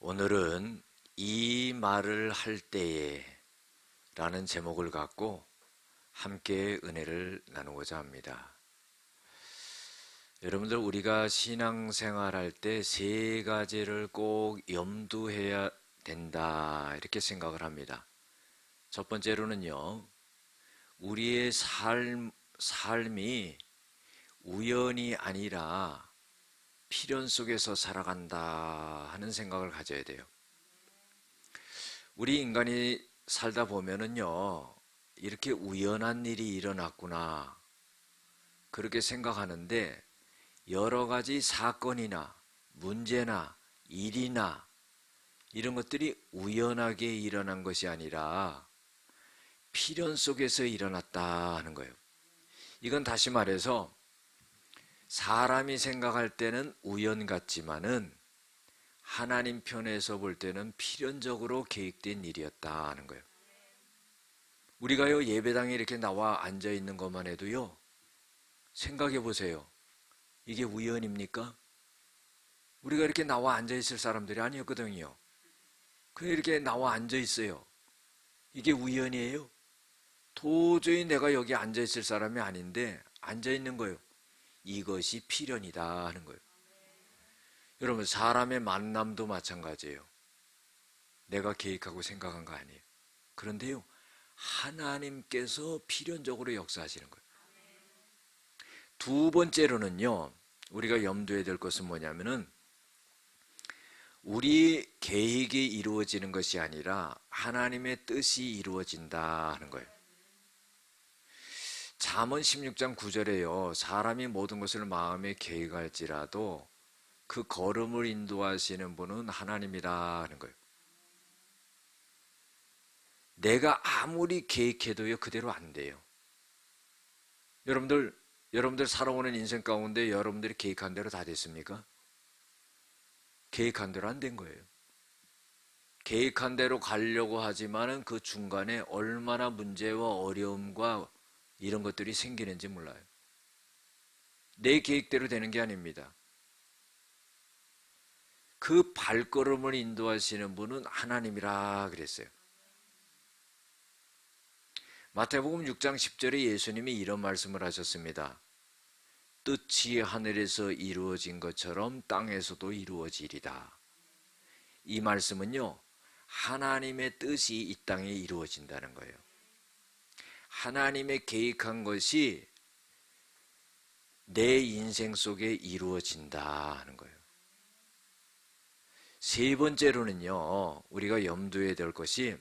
오늘은 이 말을 할 때에 라는 제목을 갖고 함께 은혜를 나누고자 합니다. 여러분들, 우리가 신앙생활 할 때 세 가지를 꼭 염두해야 된다, 이렇게 생각을 합니다. 첫 번째로는요, 우리의 삶이 우연이 아니라 필연 속에서 살아간다 하는 생각을 가져야 돼요. 우리 인간이 살다 보면은요, 이렇게 우연한 일이 일어났구나, 그렇게 생각하는데, 여러 가지 사건이나 문제나 일이나 이런 것들이 우연하게 일어난 것이 아니라 필연 속에서 일어났다 하는 거예요. 이건 다시 말해서 사람이 생각할 때는 우연 같지만은 하나님 편에서 볼 때는 필연적으로 계획된 일이었다 하는 거예요. 우리가요, 예배당에 이렇게 나와 앉아 있는 것만 해도요, 생각해 보세요. 이게 우연입니까? 우리가 이렇게 나와 앉아 있을 사람들이 아니었거든요. 그냥 이렇게 나와 앉아 있어요. 이게 우연이에요? 도저히 내가 여기 앉아 있을 사람이 아닌데 앉아 있는 거예요. 이것이 필연이다 하는 거예요. 여러분, 사람의 만남도 마찬가지예요. 내가 계획하고 생각한 거 아니에요. 그런데요, 하나님께서 필연적으로 역사하시는 거예요. 두 번째로는요, 우리가 염두에 될 것은 뭐냐면은, 우리 계획이 이루어지는 것이 아니라 하나님의 뜻이 이루어진다 하는 거예요. 잠언 16장 9절에요, 사람이 모든 것을 마음에 계획할지라도 그 걸음을 인도하시는 분은 하나님이다 하는 거예요. 내가 아무리 계획해도요, 그대로 안 돼요. 여러분들 살아오는 인생 가운데 여러분들이 계획한 대로 다 됐습니까? 계획한 대로 안 된 거예요. 계획한 대로 가려고 하지만은 그 중간에 얼마나 문제와 어려움과 이런 것들이 생기는지 몰라요. 내 계획대로 되는 게 아닙니다. 그 발걸음을 인도하시는 분은 하나님이라 그랬어요. 마태복음 6장 10절에 예수님이 이런 말씀을 하셨습니다. 뜻이 하늘에서 이루어진 것처럼 땅에서도 이루어지리다. 이 말씀은요, 하나님의 뜻이 이 땅에 이루어진다는 거예요. 하나님의 계획한 것이 내 인생 속에 이루어진다 하는 거예요. 세 번째로는요, 우리가 염두에 될 것이,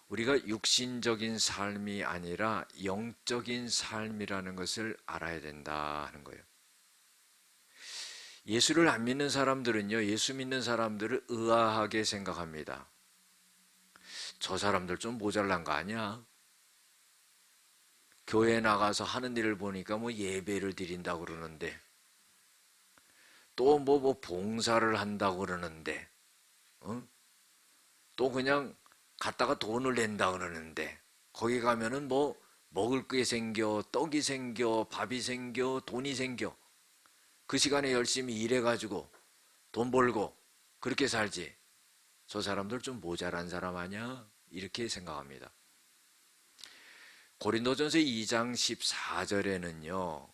우리가 육신적인 삶이 아니라 영적인 삶이라는 것을 알아야 된다 하는 거예요. 예수를 안 믿는 사람들은요, 예수 믿는 사람들을 의아하게 생각합니다. 저 사람들 좀 모자란 거 아니야? 교회 나가서 하는 일을 보니까 뭐 예배를 드린다고 그러는데, 또 뭐 봉사를 한다고 그러는데, 또 그냥 갔다가 돈을 낸다 그러는데, 거기 가면은 뭐 먹을 게 생겨, 떡이 생겨, 밥이 생겨, 돈이 생겨. 그 시간에 열심히 일해가지고 돈 벌고 그렇게 살지. 저 사람들 좀 모자란 사람 아니야? 이렇게 생각합니다. 고린도전서 2장 14절에는요,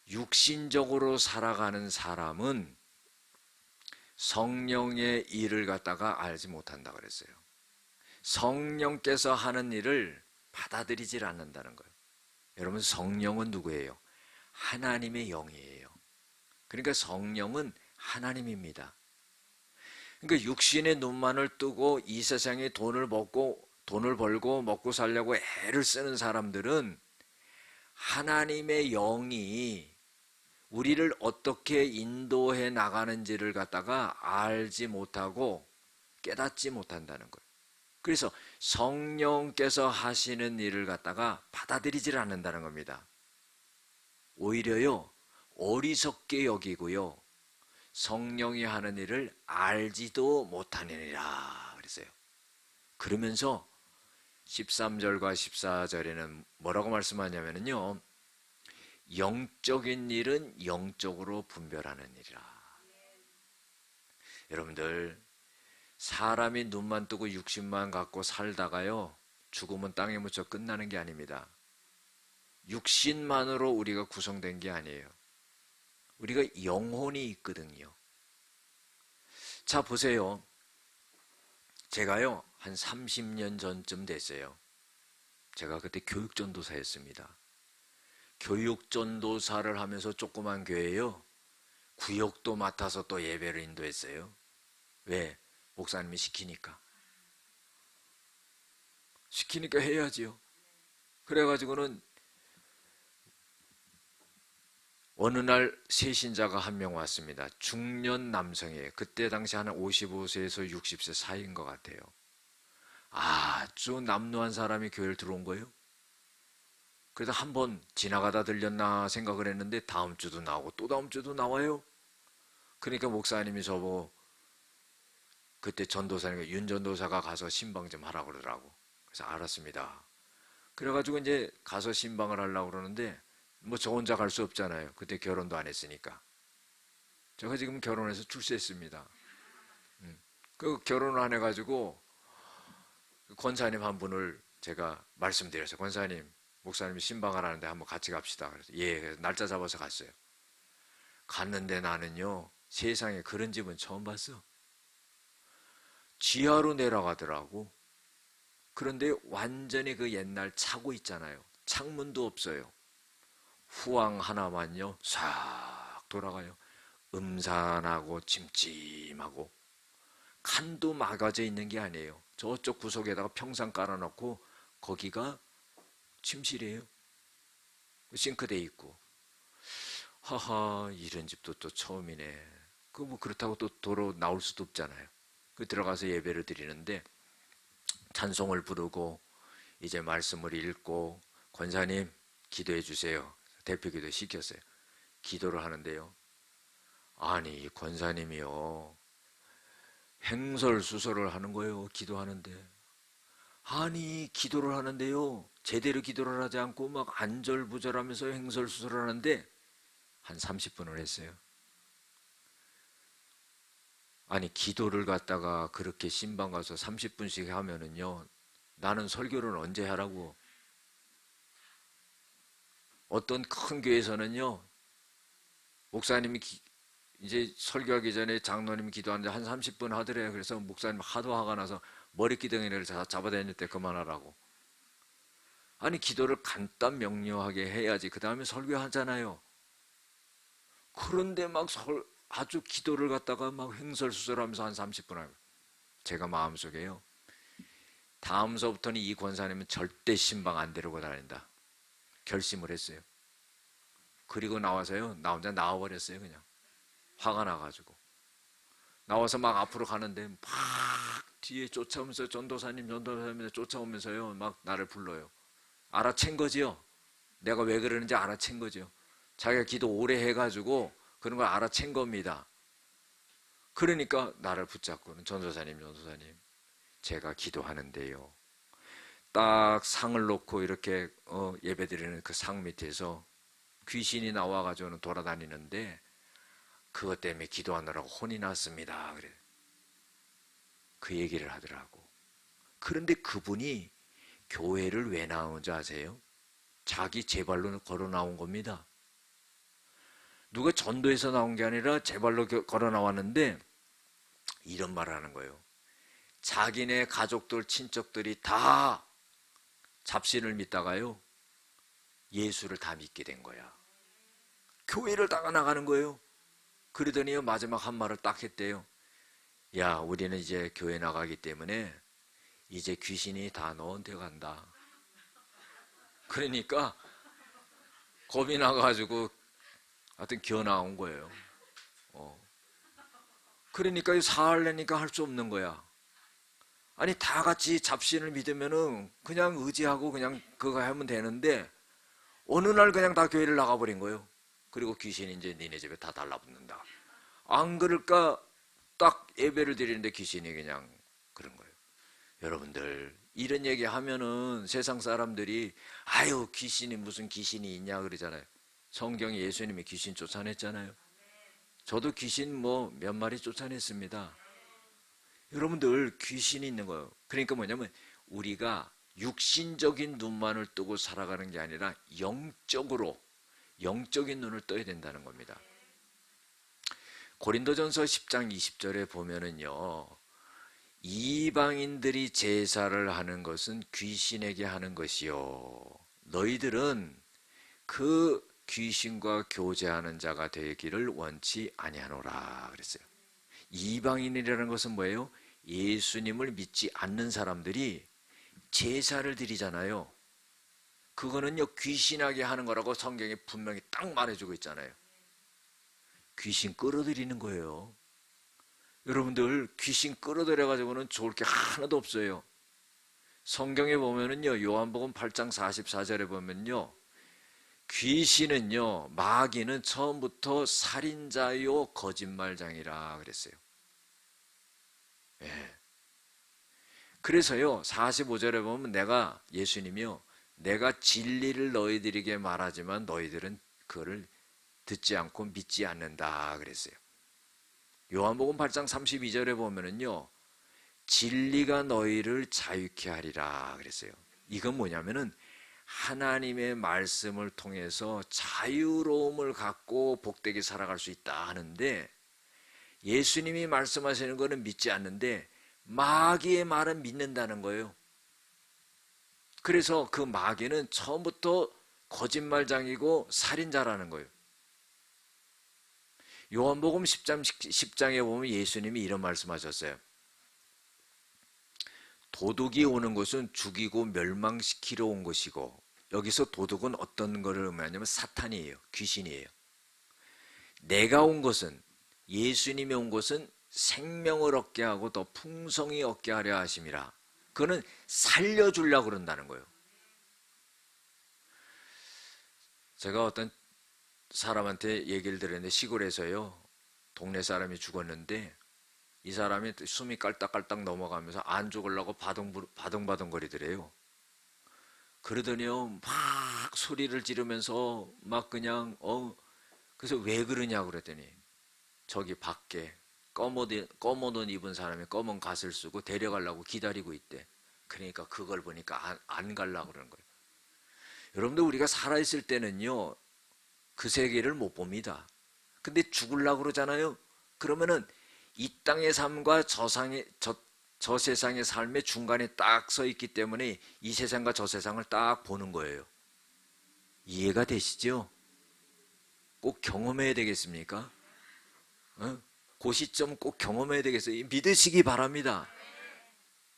육신적으로 살아가는 사람은 성령의 일을 갖다가 알지 못한다 그랬어요. 성령께서 하는 일을 받아들이질 않는다는 거예요. 여러분, 성령은 누구예요? 하나님의 영이에요. 그러니까 성령은 하나님입니다. 그러니까 육신의 눈만을 뜨고 이 세상에 돈을 벌고 먹고 살려고 애를 쓰는 사람들은 하나님의 영이 우리를 어떻게 인도해 나가는지를 갖다가 알지 못하고 깨닫지 못한다는 거예요. 그래서 성령께서 하시는 일을 갖다가 받아들이질 않는다는 겁니다. 오히려요, 어리석게 여기고요, 성령이 하는 일을 알지도 못하느니라 그랬어요. 그러면서 13절과 14절에는 뭐라고 말씀하냐면요, 영적인 일은 영적으로 분별하는 일이라. 여러분들, 사람이 눈만 뜨고 육신만 갖고 살다가요, 죽으면 땅에 묻혀 끝나는 게 아닙니다. 육신만으로 우리가 구성된 게 아니에요. 우리가 영혼이 있거든요. 자, 보세요. 제가요, 한 30년 전쯤 됐어요. 제가 그때 교육전도사였습니다. 교육전도사를 하면서 조그만 교회요, 구역도 맡아서 또 예배를 인도했어요. 왜? 목사님이 시키니까. 시키니까 해야지요. 그래가지고는 어느 날 새신자가 한 명 왔습니다. 중년 남성이에요. 그때 당시 한 55세에서 60세 사이인 것 같아요. 아주 남루한 사람이 교회를 들어온 거예요. 그래서 한번 지나가다 들렸나 생각을 했는데 다음 주도 나오고 또 다음 주도 나와요. 그러니까 목사님이 저보고, 그때 전도사니까 윤 전도사가 가서 신방 좀 하라고 그러더라고. 그래서 알았습니다. 그래가지고 이제 가서 신방을 하려고 그러는데 뭐 저 혼자 갈 수 없잖아요. 그때 결혼도 안 했으니까. 제가 지금 결혼해서 출세했습니다. 그 결혼을 안 해가지고 권사님 한 분을 제가 말씀드렸어요. 권사님, 목사님이 신방을 하는데 한번 같이 갑시다. 그래서 예, 그래서 날짜 잡아서 갔어요. 갔는데 나는요, 세상에 그런 집은 처음 봤어. 지하로 내려가더라고. 그런데 완전히 그 옛날 차고 있잖아요. 창문도 없어요. 후황 하나만요, 싹 돌아가요. 음산하고 찜찜하고, 칸도 막아져 있는 게 아니에요. 저쪽 구석에다가 평상 깔아놓고 거기가 침실이에요. 싱크대 있고. 하하, 이런 집도 또 처음이네. 그 뭐 그렇다고 또 도로 나올 수도 없잖아요. 그 들어가서 예배를 드리는데 찬송을 부르고 이제 말씀을 읽고, 권사님 기도해 주세요. 대표 기도 시켰어요. 기도를 하는데요, 아니 권사님이요, 행설수설을 하는 거예요. 기도하는데. 아니 기도를 하는데요, 제대로 기도를 하지 않고 막 안절부절하면서 행설수설을 하는데 한 30분을 했어요. 아니 기도를 갖다가 그렇게 신방 가서 30분씩 하면은요, 나는 설교를 언제 하라고. 어떤 큰 교회에서는요, 목사님이 이제 설교하기 전에 장로님이 기도하는데 한 30분 하더래요. 그래서 목사님 하도 화가 나서 머리기둥이를 잡아다닐 때 그만하라고. 아니 기도를 간단 명료하게 해야지 그 다음에 설교하잖아요. 그런데 막 아주 기도를 갖다가 막 횡설수설하면서 한 30분 하고, 제가 마음속에요, 다음서부터는 이 권사님은 절대 신방 안 데리고 다닌다 결심을 했어요. 그리고 나와서요, 나 혼자 나와버렸어요. 그냥 화가 나가지고 나와서 막 앞으로 가는데 막 뒤에 쫓아오면서 전도사님 쫓아오면서요 막 나를 불러요. 알아챈 거지요. 내가 왜 그러는지 알아챈 거지요. 자기가 기도 오래 해가지고 그런 걸 알아챈 겁니다. 그러니까 나를 붙잡고는, 전도사님 제가 기도하는데요, 딱 상을 놓고 이렇게 예배드리는 그 상 밑에서 귀신이 나와가지고는 돌아다니는데 그것 때문에 기도하느라고 혼이 났습니다. 그래. 그 얘기를 하더라고. 그런데 그분이 교회를 왜 나온지 아세요? 자기 제 발로 걸어 나온 겁니다. 누가 전도해서 나온 게 아니라 제 발로 걸어 나왔는데 이런 말을 하는 거예요. 자기네 가족들, 친척들이 다 잡신을 믿다가요, 예수를 다 믿게 된 거야. 교회를 따가 나가는 거예요. 그러더니요, 마지막 한 말을 딱 했대요. 야, 우리는 이제 교회 나가기 때문에 이제 귀신이 다 너한테 간다. 그러니까 겁이 나가지고 하여튼 기어 나온 거예요. 그러니까 사할래니까 할 수 없는 거야. 아니 다 같이 잡신을 믿으면은 그냥 의지하고 그냥 그거 하면 되는데 어느 날 그냥 다 교회를 나가버린 거예요. 그리고 귀신이 이제 니네 집에 다 달라붙는다. 안 그럴까 딱 예배를 드리는데 귀신이 그냥 그런 거예요. 여러분들 이런 얘기 하면은 세상 사람들이 아유 귀신이 무슨 귀신이 있냐 그러잖아요. 성경에 예수님이 귀신 쫓아냈잖아요. 저도 귀신 뭐 몇 마리 쫓아냈습니다. 여러분들 귀신이 있는 거예요. 그러니까 뭐냐면 우리가 육신적인 눈만을 뜨고 살아가는 게 아니라 영적으로 영적인 눈을 떠야 된다는 겁니다. 고린도전서 10장 20절에 보면은요, 이방인들이 제사를 하는 것은 귀신에게 하는 것이요, 너희들은 그 귀신과 교제하는 자가 되기를 원치 아니하노라 그랬어요. 이방인이라는 것은 뭐예요? 예수님을 믿지 않는 사람들이 제사를 드리잖아요. 그거는요, 귀신하게 하는 거라고 성경에 분명히 딱 말해주고 있잖아요. 귀신 끌어들이는 거예요. 여러분들 귀신 끌어들여가지고는 좋을 게 하나도 없어요. 성경에 보면은요, 요한복음 8장 44절에 보면요, 귀신은요, 마귀는 처음부터 살인자요 거짓말장이라 그랬어요. 예. 그래서요, 45절에 보면 예수님이요, 내가 진리를 너희들에게 말하지만 너희들은 그거를 듣지 않고 믿지 않는다 그랬어요. 요한복음 8장 32절에 보면은요, 진리가 너희를 자유케 하리라 그랬어요. 이건 뭐냐면은 하나님의 말씀을 통해서 자유로움을 갖고 복되게 살아갈 수 있다 하는데, 예수님이 말씀하시는 거는 믿지 않는데 마귀의 말은 믿는다는 거예요. 그래서 그 마귀는 처음부터 거짓말장이고 살인자라는 거예요. 요한복음 10장에 보면 예수님이 이런 말씀하셨어요. 도둑이 오는 것은 죽이고 멸망시키러 온 것이고, 여기서 도둑은 어떤 것을 의미하냐면 사탄이에요. 귀신이에요. 내가 온 것은, 예수님이 온 것은 생명을 얻게 하고 더 풍성히 얻게 하려 하심이라. 그거는 살려주려고 그런다는 거예요. 제가 어떤 사람한테 얘기를 들었는데, 시골에서요, 동네 사람이 죽었는데 이 사람이 숨이 깔딱깔딱 넘어가면서 안 죽으려고 바둥바둥거리더래요. 그러더니요, 막 소리를 지르면서 막 그냥 그래서 왜 그러냐고 그랬더니, 저기 밖에 검은 옷 입은 사람이 검은 갓을 쓰고 데려가려고 기다리고 있대. 그러니까 그걸 보니까 안 가려고 그러는 거예요. 여러분들, 우리가 살아있을 때는요, 그 세계를 못 봅니다. 근데 죽으려고 그러잖아요. 그러면은 이 땅의 삶과 저 세상의 삶의 중간에 딱 서 있기 때문에 이 세상과 저 세상을 딱 보는 거예요. 이해가 되시죠? 꼭 경험해야 되겠습니까? 그 시점 꼭 경험해야 되겠어요. 믿으시기 바랍니다.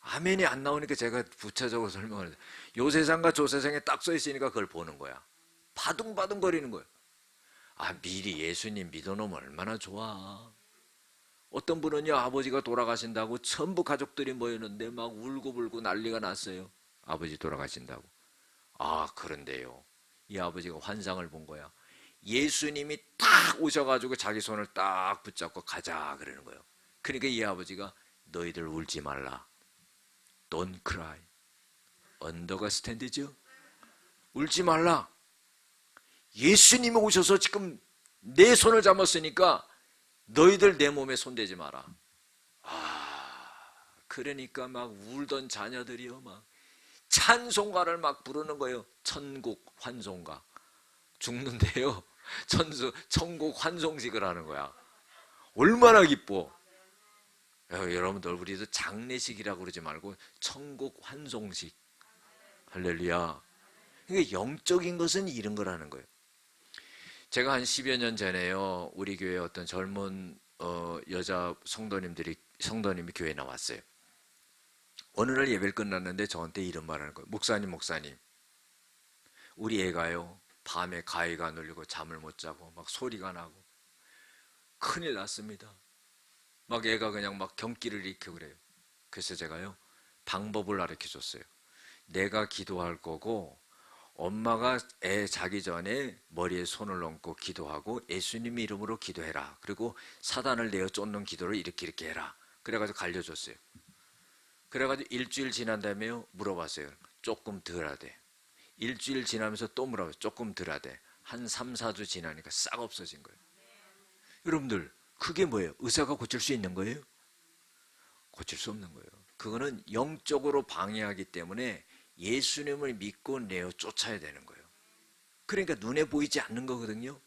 아멘이 안 나오니까 제가 구체적으로 설명을 해요. 요 세상과 저 세상에 딱 서 있으니까 그걸 보는 거야. 바둥바둥 거리는 거예요. 미리 예수님 믿어놓으면 얼마나 좋아. 어떤 분은요, 아버지가 돌아가신다고 전부 가족들이 모였는데 막 울고불고 난리가 났어요. 아버지 돌아가신다고. 그런데요, 이 아버지가 환상을 본 거야. 예수님이 딱 오셔가지고 자기 손을 딱 붙잡고 가자 그러는 거예요. 그러니까 이 아버지가, 너희들 울지 말라. Don't cry. 언더스탠드죠? 울지 말라. 예수님이 오셔서 지금 내 손을 잡았으니까 너희들 내 몸에 손대지 마라. 그러니까 막 울던 자녀들이요, 막 찬송가를 막 부르는 거예요. 천국 환송가. 죽는데요, 천국 환송식을 하는 거야. 얼마나 기뻐. 여러분들, 우리도 장례식이라고 그러지 말고 천국 환송식. 할렐루야. 그러니까 영적인 것은 이런 거라는 거예요. 제가 한 10여 년 전에요, 우리 교회 어떤 젊은 여자 성도님이 교회에 나왔어요. 어느 날 예배를 끝났는데 저한테 이런 말 하는 거예요. 목사님, 우리 애가요, 밤에 가위가 눌리고 잠을 못 자고 막 소리가 나고 큰일 났습니다. 막 애가 그냥 막 경기를 일으키고 그래요. 그래서 제가요, 방법을 가르쳐 줬어요. 내가 기도할 거고, 엄마가 애 자기 전에 머리에 손을 얹고 기도하고 예수님 이름으로 기도해라. 그리고 사단을 내어 쫓는 기도를 이렇게 해라. 그래가지고 알려줬어요. 그래가지고 일주일 지난 다음에 물어봤어요. 조금 덜 하대. 일주일 지나면서 또 물어봤어요. 조금 덜 하대. 한 3, 4주 지나니까 싹 없어진 거예요. 여러분들, 그게 뭐예요? 의사가 고칠 수 있는 거예요? 고칠 수 없는 거예요. 그거는 영적으로 방해하기 때문에 예수님을 믿고 내어 쫓아야 되는 거예요. 그러니까 눈에 보이지 않는 거거든요.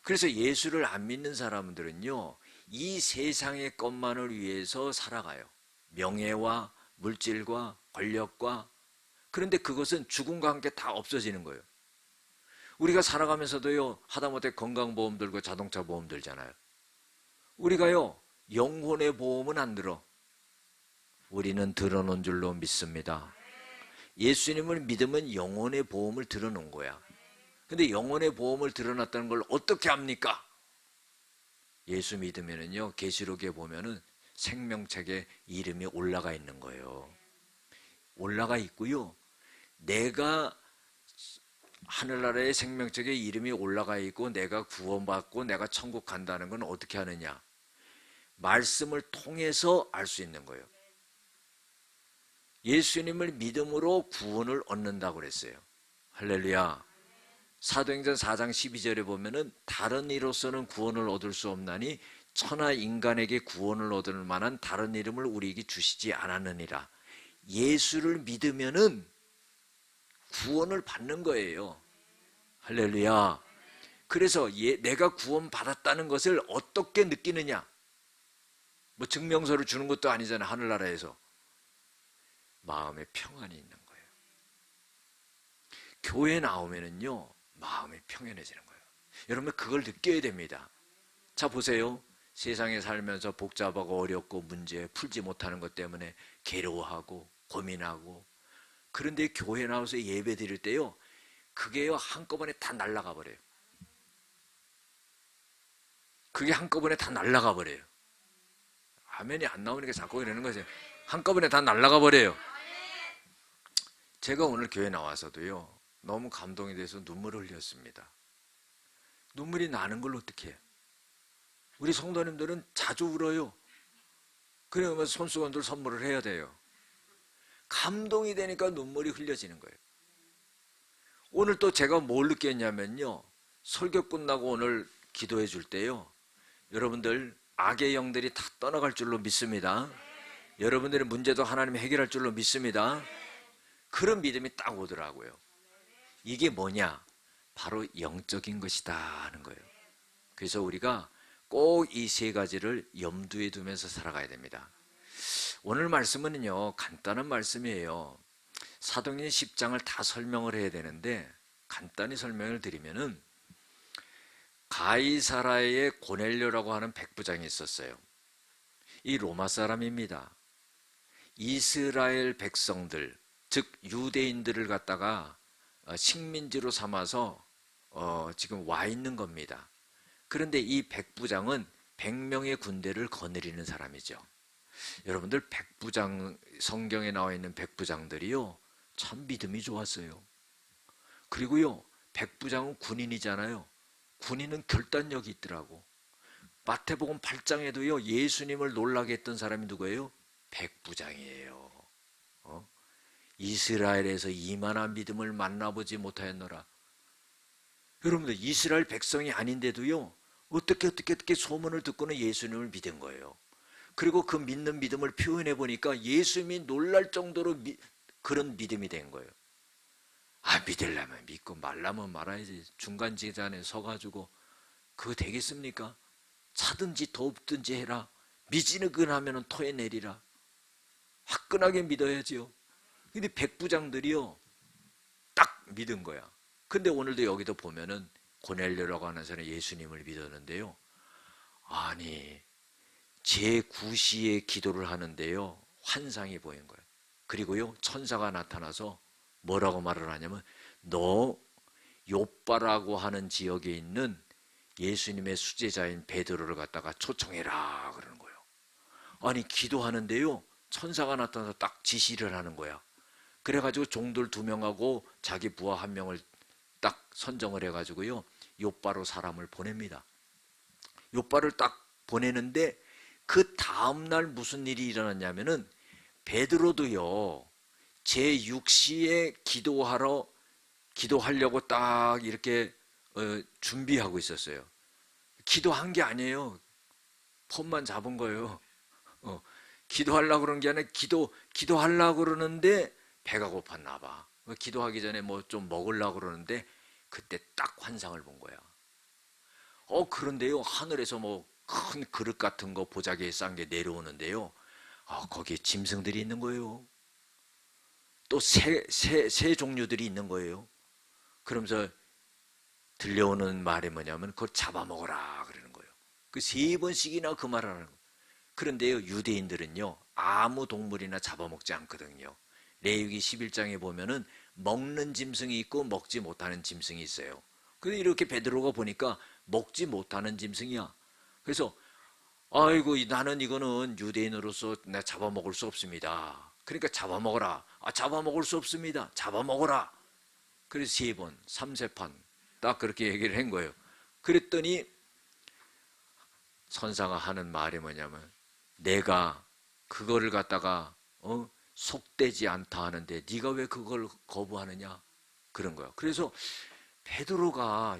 그래서 예수를 안 믿는 사람들은요, 이 세상의 것만을 위해서 살아가요. 명예와 물질과 권력과. 그런데 그것은 죽음과 함께 다 없어지는 거예요. 우리가 살아가면서도요, 하다못해 건강보험 들고 자동차 보험 들잖아요. 우리가요, 영혼의 보험은 안 들어. 우리는 들어놓은 줄로 믿습니다. 예수님을 믿으면 영혼의 보험을 들어놓은 거야. 근데 영혼의 보험을 들어놨다는 걸 어떻게 합니까? 예수 믿으면은요, 계시록에 보면은 생명책에 이름이 올라가 있는 거예요. 올라가 있고요. 내가 하늘나라의 생명책에 이름이 올라가 있고 내가 구원받고 내가 천국 간다는 건 어떻게 하느냐? 말씀을 통해서 알 수 있는 거예요. 예수님을 믿음으로 구원을 얻는다고 그랬어요. 할렐루야. 사도행전 4장 12절에 보면은 다른 이로서는 구원을 얻을 수 없나니 천하 인간에게 구원을 얻을 만한 다른 이름을 우리에게 주시지 않았느니라. 예수를 믿으면은 구원을 받는 거예요. 할렐루야. 그래서 내가 구원 받았다는 것을 어떻게 느끼느냐? 뭐 증명서를 주는 것도 아니잖아요. 하늘나라에서. 마음에 평안이 있는 거예요. 교회 나오면은요, 마음이 평안해지는 거예요. 여러분 그걸 느껴야 됩니다. 자 보세요. 세상에 살면서 복잡하고 어렵고 문제 풀지 못하는 것 때문에 괴로워하고 고민하고, 그런데 교회 나와서 예배 드릴 때요, 그게요 한꺼번에 다 날아가 버려요. 그게 한꺼번에 다 날아가 버려요. 아멘이 안 나오니까 자꾸 이러는 거죠. 한꺼번에 다 날아가 버려요. 제가 오늘 교회 나와서도요, 너무 감동이 돼서 눈물을 흘렸습니다. 눈물이 나는 걸 어떻게 해요? 우리 성도님들은 자주 울어요. 그러면 손수건들 선물을 해야 돼요. 감동이 되니까 눈물이 흘려지는 거예요. 오늘 또 제가 뭘 느꼈냐면요, 설교 끝나고 오늘 기도해 줄 때요, 여러분들 악의 영들이 다 떠나갈 줄로 믿습니다. 여러분들의 문제도 하나님이 해결할 줄로 믿습니다. 그런 믿음이 딱 오더라고요. 이게 뭐냐? 바로 영적인 것이다 하는 거예요. 그래서 우리가 꼭 이 세 가지를 염두에 두면서 살아가야 됩니다. 오늘 말씀은요, 간단한 말씀이에요. 사도행전 10장을 다 설명을 해야 되는데 간단히 설명을 드리면은, 가이사라의 고넬료라고 하는 백부장이 있었어요. 이 로마 사람입니다. 이스라엘 백성들, 즉 유대인들을 갖다가 식민지로 삼아서 지금 와 있는 겁니다. 그런데 이 백부장은 100명의 군대를 거느리는 사람이죠. 여러분들 백부장, 성경에 나와 있는 백부장들이요, 참 믿음이 좋았어요. 그리고요, 백부장은 군인이잖아요. 군인은 결단력이 있더라고. 마태복음 8장에도요, 예수님을 놀라게 했던 사람이 누구예요? 백부장이에요. 이스라엘에서 이만한 믿음을 만나보지 못하였노라. 여러분들 이스라엘 백성이 아닌데도요, 어떻게 소문을 듣고는 예수님을 믿은 거예요. 그리고 그 믿는 믿음을 표현해 보니까 예수님이 놀랄 정도로 그런 믿음이 된 거예요. 아, 믿으려면 믿고 말라면 말아야지. 중간지간에 서가지고 그거 되겠습니까? 차든지 덥든지 해라. 미지근하면 토해내리라. 화끈하게 믿어야지요. 근데 백부장들이요, 딱 믿은 거야. 근데 오늘도 여기도 보면은 고넬료라고 하는 사람이 예수님을 믿었는데요, 아니 제9시에 기도를 하는데요, 환상이 보인 거예요. 그리고요, 천사가 나타나서 뭐라고 말을 하냐면, 너 요빠라고 하는 지역에 있는 예수님의 수제자인 베드로를 갖다가 초청해라 그러는 거예요. 아니 기도하는데요, 천사가 나타나서 딱 지시를 하는 거야. 그래가지고 종들 2명하고 자기 부하 1명을 딱 선정을 해가지고요, 요빠로 사람을 보냅니다. 요빠를 딱 보내는데 그 다음날 무슨 일이 일어났냐면은, 베드로도요 제6시에 기도하려고 딱 이렇게 준비하고 있었어요. 기도한 게 아니에요. 폰만 잡은 거예요. 기도하려고 그러는 게 아니라 기도하려고 그러는데 배가 고팠나 봐. 기도하기 전에 뭐 좀 먹으려고 그러는데 그때 딱 환상을 본 거야. 그런데요, 하늘에서 뭐 큰 그릇 같은 거 보자기에 싼 게 내려오는데요. 거기에 짐승들이 있는 거예요. 또 새 종류들이 있는 거예요. 그러면서 들려오는 말이 뭐냐면 그걸 잡아먹어라 그러는 거예요. 그 3번씩이나 그 말을 하는 거예요. 그런데요, 유대인들은요 아무 동물이나 잡아먹지 않거든요. 레위기 11장에 보면은 먹는 짐승이 있고 먹지 못하는 짐승이 있어요. 근데 이렇게 베드로가 보니까 먹지 못하는 짐승이야. 그래서 아이고, 나는 이거는 유대인으로서 내가 잡아먹을 수 없습니다. 그러니까 잡아먹어라. 잡아먹을 수 없습니다. 잡아먹어라. 그래서 3번, 3세판 딱 그렇게 얘기를 한 거예요. 그랬더니 선사가 하는 말이 뭐냐면 내가 그거를 갖다가 속되지 않다 하는데 네가 왜 그걸 거부하느냐 그런 거야. 그래서 베드로가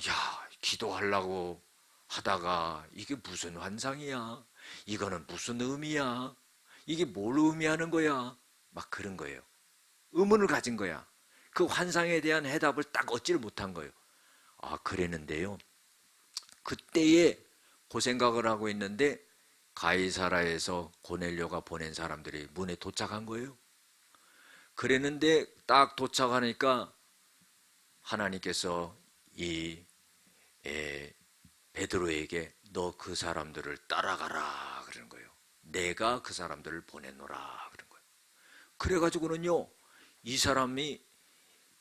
기도하려고 하다가 이게 무슨 환상이야? 이거는 무슨 의미야? 이게 뭘 의미하는 거야? 막 그런 거예요. 의문을 가진 거야. 그 환상에 대한 해답을 딱 얻지를 못한 거예요. 그랬는데요. 그때에 그 생각을 하고 있는데 가이사라에서 고넬료가 보낸 사람들이 문에 도착한 거예요. 그랬는데 딱 도착하니까 하나님께서 이 베드로에게 너 그 사람들을 따라가라 그러는 거예요. 내가 그 사람들을 보내노라 그런 거예요. 그래가지고는요, 이 사람이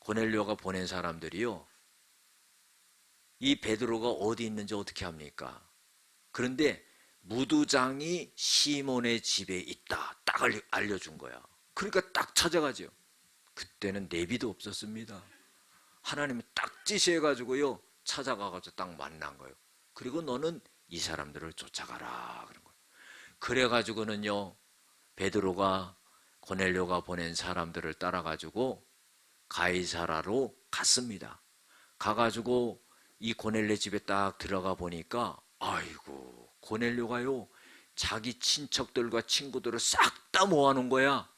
고넬료가 보낸 사람들이요, 이 베드로가 어디 있는지 어떻게 합니까? 그런데 무두장이 시몬의 집에 있다 딱 알려준 거야. 그러니까 딱 찾아가죠. 그때는 내비도 없었습니다. 하나님이 딱 지시해가지고요 찾아가가지고 딱 만난 거예요. 그리고 너는 이 사람들을 쫓아가라 그런 거예요. 그래가지고는요 베드로가 고넬료가 보낸 사람들을 따라가지고 가이사라로 갔습니다. 가가지고 이 고넬료 집에 딱 들어가 보니까 아이고, 고넬료가요 자기 친척들과 친구들을 싹 다 모아놓은 거야.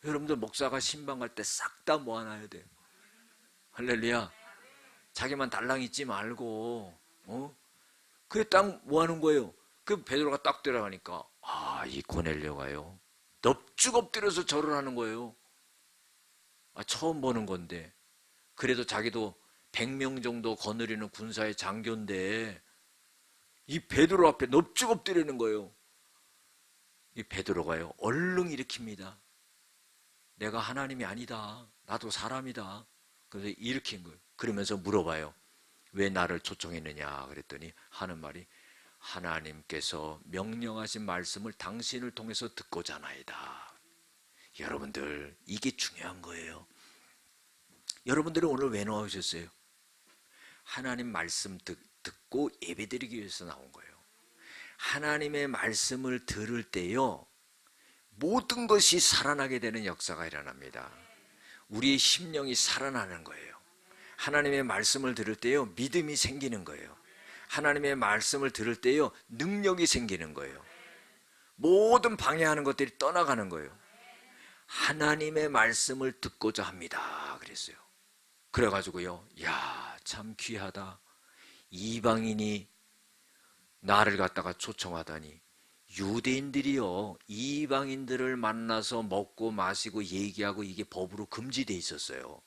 여러분들 목사가 신방 갈 때 싹 다 모아놔야 돼요. 할렐루야. 자기만 달랑 있지 말고 그래 딱 모아놓은 거예요. 그 베드로가 딱 들어가니까 이 고넬료가요 넙죽 엎드려서 절을 하는 거예요. 처음 보는 건데 그래도 자기도 100명 정도 거느리는 군사의 장교인데 이 베드로 앞에 넙죽 엎드리는 거예요. 이 베드로가요 얼른 일으킵니다. 내가 하나님이 아니다. 나도 사람이다. 그래서 일으킨 거예요. 그러면서 물어봐요. 왜 나를 초청했느냐 그랬더니 하는 말이 하나님께서 명령하신 말씀을 당신을 통해서 듣고자 하나이다. 여러분들 이게 중요한 거예요. 여러분들은 오늘 왜 나오셨어요? 하나님 말씀 듣고 예배드리기 위해서 나온 거예요. 하나님의 말씀을 들을 때요 모든 것이 살아나게 되는 역사가 일어납니다. 우리의 심령이 살아나는 거예요. 하나님의 말씀을 들을 때요 믿음이 생기는 거예요. 하나님의 말씀을 들을 때요 능력이 생기는 거예요. 모든 방해하는 것들이 떠나가는 거예요. 하나님의 말씀을 듣고자 합니다 그랬어요. 그래가지고요 참 귀하다. 이방인이 나를 갖다가 초청하다니. 유대인들이요 이방인들을 만나서 먹고 마시고 얘기하고 이게 법으로 금지되어 있었어요.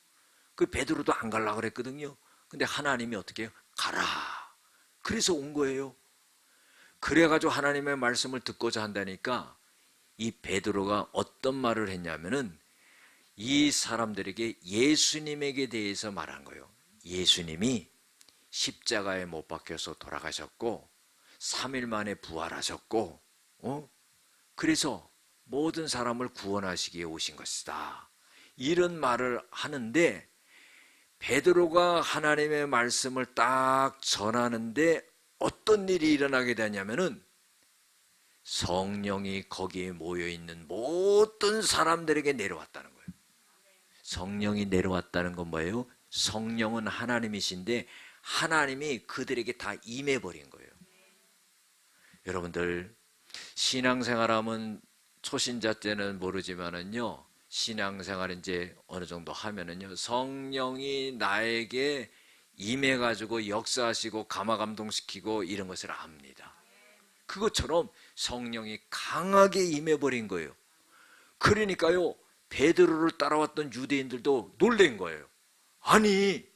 그 베드로도 안 가려고 그랬거든요. 근데 하나님이 어떻게 해요? 가라. 그래서 온 거예요. 그래가지고 하나님의 말씀을 듣고자 한다니까 이 베드로가 어떤 말을 했냐면은 이 사람들에게 예수님에게 대해서 말한 거예요. 예수님이 십자가에 못 박혀서 돌아가셨고 3일 만에 부활하셨고 그래서 모든 사람을 구원하시기에 오신 것이다. 이런 말을 하는데 베드로가 하나님의 말씀을 딱 전하는데 어떤 일이 일어나게 되냐면은 성령이 거기에 모여있는 모든 사람들에게 내려왔다는 거예요. 성령이 내려왔다는 건 뭐예요? 성령은 하나님이신데 하나님이 그들에게 다 임해버린 거예요. 여러분들 신앙생활하면 초신자 때는 모르지만은요, 신앙생활 이제 어느 정도 하면은요, 성령이 나에게 임해가지고 역사하시고 감화감동시키고 이런 것을 압니다. 그것처럼 성령이 강하게 임해버린 거예요. 그러니까요, 베드로를 따라왔던 유대인들도 놀란 거예요. 아니,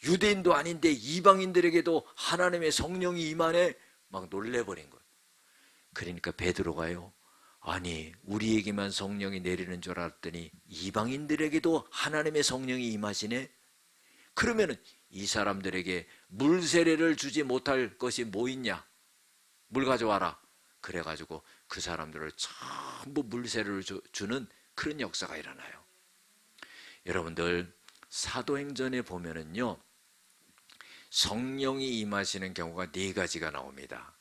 유대인도 아닌데 이방인들에게도 하나님의 성령이 임하네? 막 놀래버린 거예요. 그러니까 베드로가요, 아니, 우리에게만 성령이 내리는 줄 알았더니 이방인들에게도 하나님의 성령이 임하시네? 그러면은 이 사람들에게 물 세례를 주지 못할 것이 뭐 있냐? 물 가져와라. 그래가지고 그 사람들을 전부 물 세례를 주는 그런 역사가 일어나요. 여러분들, 사도행전에 보면은요, 성령이 임하시는 경우가 4가지가 나옵니다.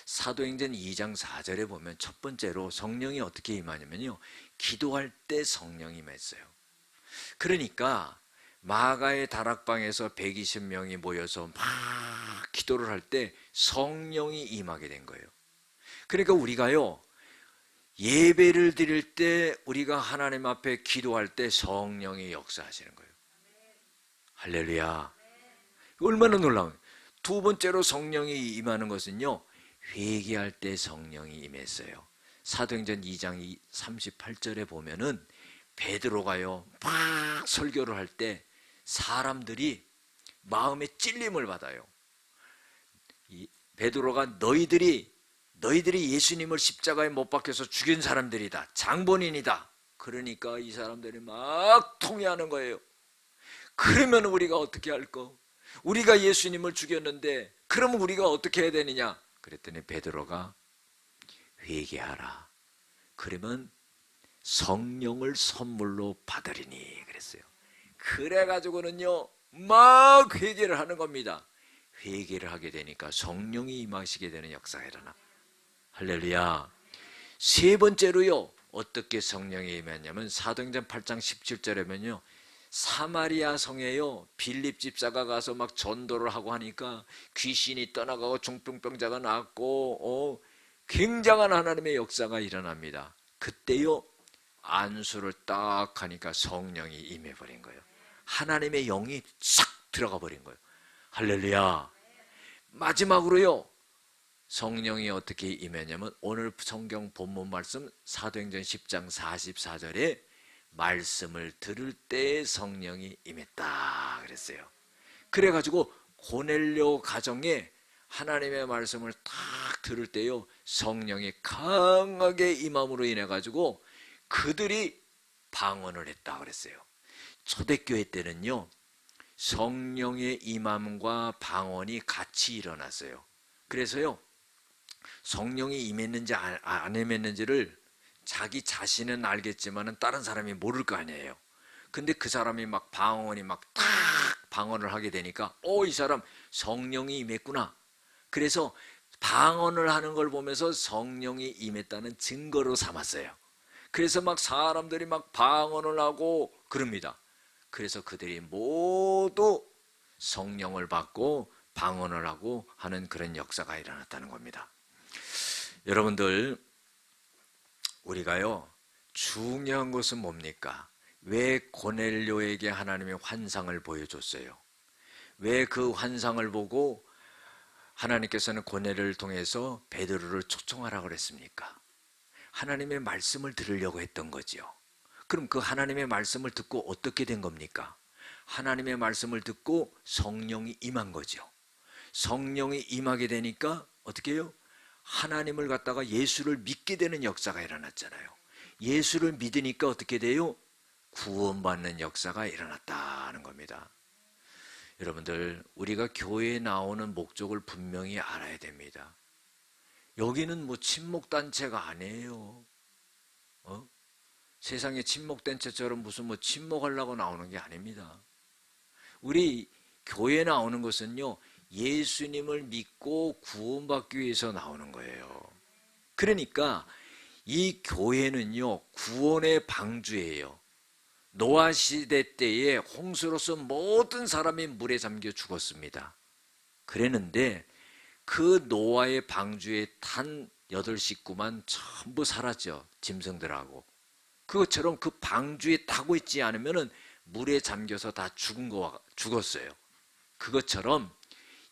사도행전 2장 4절에 보면 첫 번째로 성령이 어떻게 임하냐면요, 기도할 때 성령이 임했어요. 그러니까 마가의 다락방에서 120명이 모여서 막 기도를 할 때 성령이 임하게 된 거예요. 그러니까 우리가요, 예배를 드릴 때, 우리가 하나님 앞에 기도할 때 성령이 역사하시는 거예요. 할렐루야. 얼마나 놀라워요. 두 번째로 성령이 임하는 것은요, 회개할 때 성령이 임했어요. 사도행전 2장 38절에 보면은 베드로가요, 막 설교를 할 때 사람들이 마음에 찔림을 받아요. 베드로가 너희들이 예수님을 십자가에 못 박혀서 죽인 사람들이다, 장본인이다. 그러니까 이 사람들이 막 통회하는 거예요. 그러면 우리가 어떻게 할까? 우리가 예수님을 죽였는데 그러면 우리가 어떻게 해야 되느냐? 그랬더니 베드로가 회개하라. 그러면 성령을 선물로 받으리니 그랬어요. 그래가지고는요, 막 회개를 하는 겁니다. 회개를 하게 되니까 성령이 임하시게 되는 역사가 일어나. 할렐루야. 세 번째로요, 어떻게 성령이 임했냐면 사도행전 8장 17절에면요, 사마리아 성에요, 빌립 집사가 가서 막 전도를 하고 하니까 귀신이 떠나가고 중풍병자가 낫고 굉장한 하나님의 역사가 일어납니다. 그때요, 안수를 딱 하니까 성령이 임해버린 거예요. 하나님의 영이 싹 들어가 버린 거예요. 할렐루야. 마지막으로요, 성령이 어떻게 임했냐면 오늘 성경 본문 말씀 사도행전 10장 44절에 말씀을 들을 때 성령이 임했다 그랬어요. 그래가지고 고넬료 가정에 하나님의 말씀을 딱 들을 때요, 성령이 강하게 임함으로 인해 가지고 그들이 방언을 했다 그랬어요. 초대교회 때는요, 성령의 임함과 방언이 같이 일어났어요. 그래서요, 성령이 임했는지 안 임했는지를 자기 자신은 알겠지만 다른 사람이 모를 거 아니에요. 근데 그 사람이 막 방언이 막 탁 방언을 하게 되니까 이 사람 성령이 임했구나. 그래서 방언을 하는 걸 보면서 성령이 임했다는 증거로 삼았어요. 그래서 막 사람들이 막 방언을 하고 그럽니다. 그래서 그들이 모두 성령을 받고 방언을 하고 하는 그런 역사가 일어났다는 겁니다. 여러분들, 우리가요, 중요한 것은 뭡니까? 왜 고넬료에게 하나님의 환상을 보여줬어요? 왜 그 환상을 보고 하나님께서는 고넬료를 통해서 베드로를 초청하라고 그랬습니까? 하나님의 말씀을 들으려고 했던 거죠. 그럼 그 하나님의 말씀을 듣고 어떻게 된 겁니까? 하나님의 말씀을 듣고 성령이 임한 거죠. 성령이 임하게 되니까 어떻게 해요? 하나님을 갖다가 예수를 믿게 되는 역사가 일어났잖아요. 예수를 믿으니까 어떻게 돼요? 구원받는 역사가 일어났다는 겁니다. 여러분들, 우리가 교회에 나오는 목적을 분명히 알아야 됩니다. 여기는 뭐 친목단체가 아니에요. 세상에 친목단체처럼 무슨 뭐 친목하려고 나오는 게 아닙니다. 우리 교회 나오는 것은요, 예수님을 믿고 구원받기 위해서 나오는 거예요. 그러니까 이 교회는요, 구원의 방주예요. 노아 시대 때에 홍수로서 모든 사람이 물에 잠겨 죽었습니다. 그랬는데 그 노아의 방주에 탄 여덟 식구만 전부 살았죠. 짐승들하고. 그것처럼 그 방주에 타고 있지 않으면은 물에 잠겨서 다 죽었어요. 그것처럼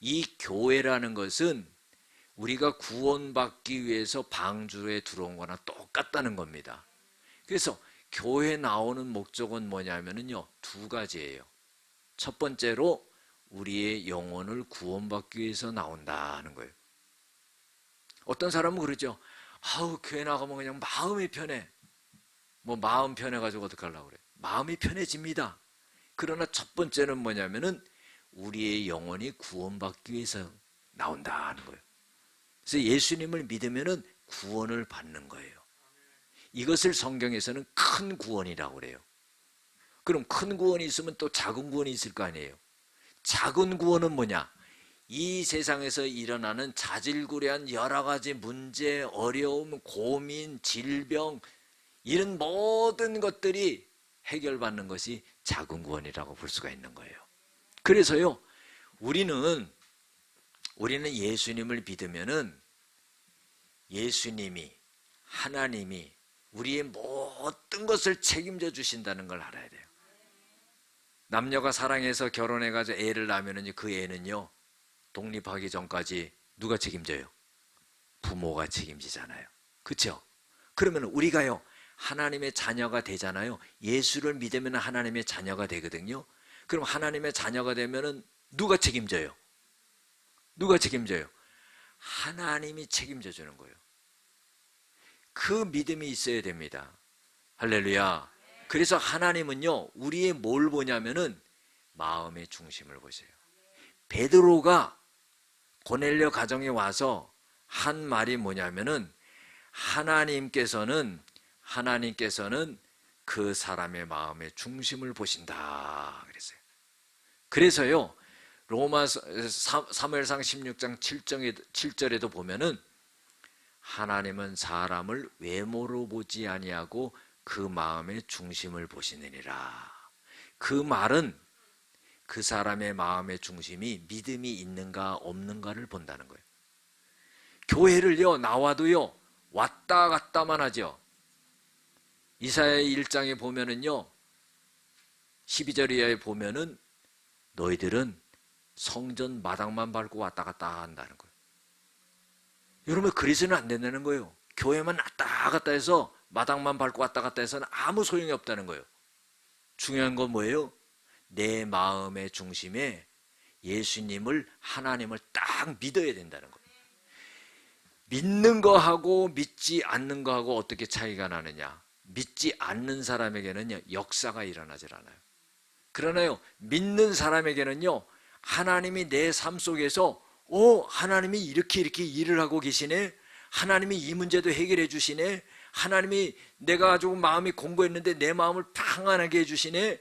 이 교회라는 것은 우리가 구원받기 위해서 방주에 들어온 거나 똑같다는 겁니다. 그래서 교회 나오는 목적은 뭐냐면요, 두 가지예요. 첫 번째로 우리의 영혼을 구원받기 위해서 나온다는 거예요. 어떤 사람은 그러죠. 아우, 교회 나가면 그냥 마음이 편해. 뭐 마음 편해가지고 어떡하려고 그래. 마음이 편해집니다. 그러나 첫 번째는 뭐냐면은 우리의 영혼이 구원받기 위해서 나온다는 거예요. 그래서 예수님을 믿으면은 구원을 받는 거예요. 이것을 성경에서는 큰 구원이라고 그래요. 그럼 큰 구원이 있으면 또 작은 구원이 있을 거 아니에요. 작은 구원은 뭐냐? 이 세상에서 일어나는 자질구레한 여러 가지 문제, 어려움, 고민, 질병, 이런 모든 것들이 해결받는 것이 작은 구원이라고 볼 수가 있는 거예요. 그래서요, 우리는 예수님을 믿으면은 예수님이, 하나님이 우리의 모든 것을 책임져 주신다는 걸 알아야 돼요. 남녀가 사랑해서 결혼해가지고 애를 낳으면은 그 애는요, 독립하기 전까지 누가 책임져요? 부모가 책임지잖아요. 그렇죠? 그러면 우리가요, 하나님의 자녀가 되잖아요. 예수를 믿으면 하나님의 자녀가 되거든요. 그럼 하나님의 자녀가 되면은 누가 책임져요? 누가 책임져요? 하나님이 책임져 주는 거예요. 그 믿음이 있어야 됩니다. 할렐루야. 그래서 하나님은요, 우리의 뭘 보냐면은 마음의 중심을 보세요. 베드로가 고넬료 가정에 와서 한 말이 뭐냐면은 하나님께서는 그 사람의 마음의 중심을 보신다 그랬어요. 그래서요, 사무엘상 16장 7절에도 보면은 하나님은 사람을 외모로 보지 아니하고 그 마음의 중심을 보시느니라. 그 말은 그 사람의 마음의 중심이 믿음이 있는가 없는가를 본다는 거예요. 교회를요, 나와도요, 왔다 갔다만 하죠. 이사야 1장에 보면은요, 12절 이하에 보면은 너희들은 성전 마당만 밟고 왔다 갔다 한다는 거예요. 여러분, 그래서는 안 된다는 거예요. 교회만 왔다 갔다 해서 마당만 밟고 왔다 갔다 해서는 아무 소용이 없다는 거예요. 중요한 건 뭐예요? 내 마음의 중심에 예수님을, 하나님을 딱 믿어야 된다는 거예요. 믿는 거하고 믿지 않는 거하고 어떻게 차이가 나느냐? 믿지 않는 사람에게는요, 역사가 일어나질 않아요. 그러나요, 믿는 사람에게는요, 하나님이 내 삶 속에서 하나님이 이렇게 일을 하고 계시네. 하나님이 이 문제도 해결해 주시네. 하나님이 내가 가지고 마음이 공고했는데 내 마음을 평안하게 해주시네.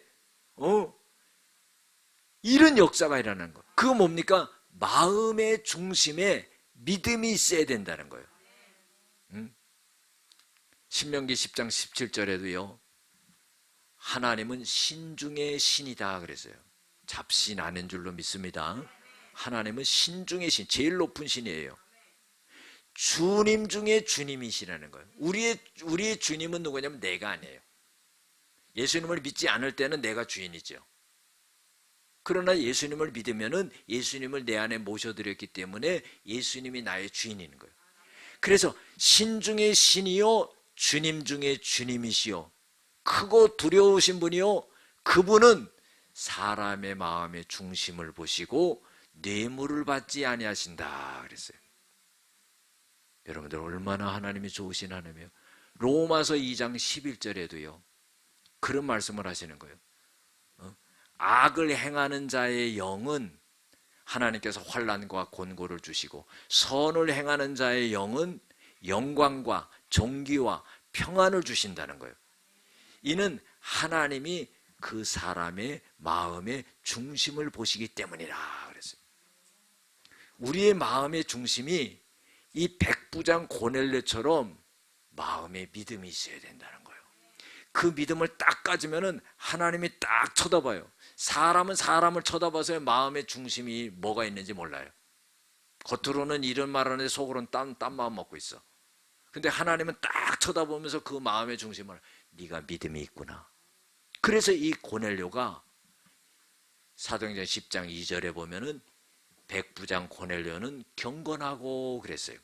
이런 역사가 일어나는 거예요. 그거 뭡니까? 마음의 중심에 믿음이 있어야 된다는 거예요. 신명기 10장 17절에도요, 하나님은 신중의 신이다 그랬어요. 잡신 아는 줄로 믿습니다. 하나님은 신중의 신, 제일 높은 신이에요. 주님 중에 주님이시라는 거예요. 우리의 주님은 누구냐면 내가 아니에요. 예수님을 믿지 않을 때는 내가 주인이죠. 그러나 예수님을 믿으면은 예수님을 내 안에 모셔드렸기 때문에 예수님이 나의 주인인 거예요. 그래서 신 중에 신이요, 주님 중에 주님이시요, 크고 두려우신 분이요, 그분은 사람의 마음의 중심을 보시고 뇌물을 받지 아니하신다 그랬어요. 여러분들, 얼마나 하나님이 좋으신 하나님이에요. 로마서 2장 11절에도요, 그런 말씀을 하시는 거예요. 악을 행하는 자의 영은 하나님께서 환난과 곤고를 주시고, 선을 행하는 자의 영은 영광과 존귀와 평안을 주신다는 거예요. 이는 하나님이 그 사람의 마음의 중심을 보시기 때문이라 그랬어요. 우리의 마음의 중심이 이 백부장 고넬료처럼 마음에 믿음이 있어야 된다는 거예요. 그 믿음을 딱 가지면은 하나님이 딱 쳐다봐요. 사람은 사람을 쳐다봐서 마음의 중심이 뭐가 있는지 몰라요. 겉으로는 이런 말 하는데 속으로는 딴 마음 먹고 있어. 근데 하나님은 딱 쳐다보면서 그 마음의 중심을 네가 믿음이 있구나. 그래서 이 고넬료가 사도행전 10장 2절에 보면은 백부장 고넬료는 경건하고 그랬어요.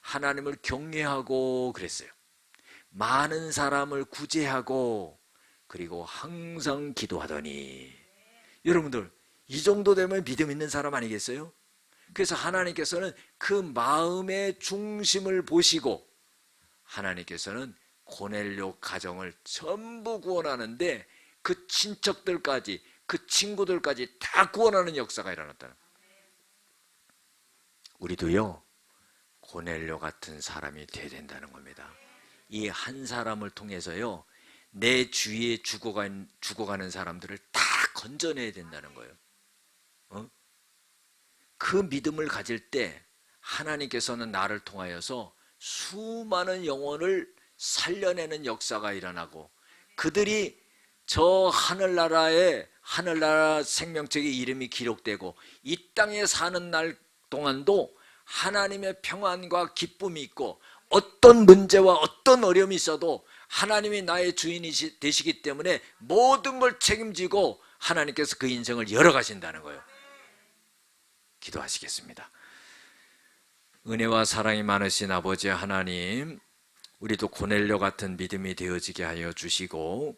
하나님을 경외하고 그랬어요. 많은 사람을 구제하고 그리고 항상 기도하더니, 여러분들 이 정도 되면 믿음 있는 사람 아니겠어요? 그래서 하나님께서는 그 마음의 중심을 보시고 하나님께서는 고넬료 가정을 전부 구원하는데 그 친척들까지 그 친구들까지 다 구원하는 역사가 일어났다는 거예요. 우리도요 고넬료 같은 사람이 되어야 된다는 겁니다. 이 한 사람을 통해서요 내 주위에 죽어가는 사람들을 다 건져내야 된다는 거예요. 그 믿음을 가질 때 하나님께서는 나를 통하여서 수많은 영혼을 살려내는 역사가 일어나고 그들이 저 하늘나라 생명책의 이름이 기록되고 이 땅에 사는 날 동안도 하나님의 평안과 기쁨이 있고 어떤 문제와 어떤 어려움이 있어도 하나님이 나의 주인이 되시기 때문에 모든 걸 책임지고 하나님께서 그 인생을 열어가신다는 거예요. 기도하시겠습니다. 은혜와 사랑이 많으신 아버지 하나님, 우리도 고넬료 같은 믿음이 되어지게 하여 주시고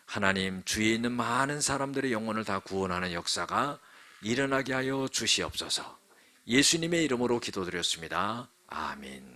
하나님 주위에 있는 많은 사람들의 영혼을 다 구원하는 역사가 일어나게 하여 주시옵소서. 예수님의 이름으로 기도드렸습니다. 아멘.